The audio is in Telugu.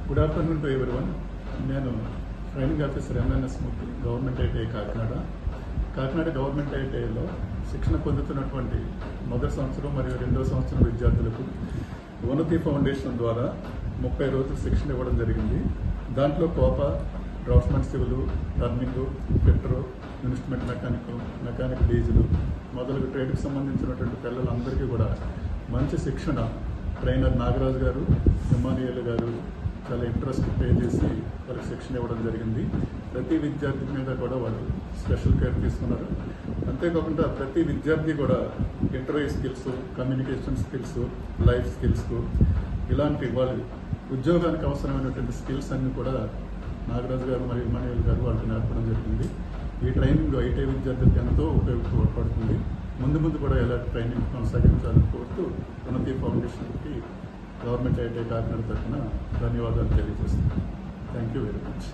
Good afternoon to everyone. నేను ట్రైనింగ్ ఆఫీసర్ ఎంఎన్ఎస్ మూర్తి, గవర్నమెంట్ ఐటీఐ కాకినాడ గవర్నమెంట్ ఐటీఐలో శిక్షణ పొందుతున్నటువంటి మొదటి సంవత్సరం మరియు రెండవ సంవత్సరం విద్యార్థులకు ఉన్నతి ఫౌండేషన్ ద్వారా 30 రోజులు శిక్షణ ఇవ్వడం జరిగింది. దాంట్లో Copa, draughtsmen civil, turning, fitter, instrument mechanic diesel మొదలగు ట్రేడ్కి సంబంధించినటువంటి పిల్లలందరికీ కూడా మంచి శిక్షణ ట్రైనర్ నాగరాజు గారు, ఇమానియల్ గారు చాలా ఇంట్రెస్ట్ పే చేసి వాళ్ళకి శిక్షణ ఇవ్వడం జరిగింది. ప్రతి విద్యార్థి మీద కూడా వాళ్ళు స్పెషల్ కేర్ తీసుకున్నారు. అంతేకాకుండా ప్రతి విద్యార్థి కూడా interview skills, communication skills, life skills ఇలాంటి వాళ్ళు ఉద్యోగానికి అవసరమైనటువంటి స్కిల్స్ అన్ని కూడా నాగరాజు గారు మరియు ఇమానియల్ గారు వాళ్ళకి నేర్పడం జరిగింది. ఈ ట్రైనింగ్ ఐటీఐ విద్యార్థులకు ఎంతో ఉపయోగపడుతుంది. ముందు కూడా ఇలాంటి ట్రైనింగ్ కొనసాగించాలని కోరుతూ ఉన్నతి ఫౌండేషన్కి గవర్నమెంట్ ఐటీఐ కాకినాడ తరఫున ధన్యవాదాలు తెలియజేస్తున్నాను. Thank you very much.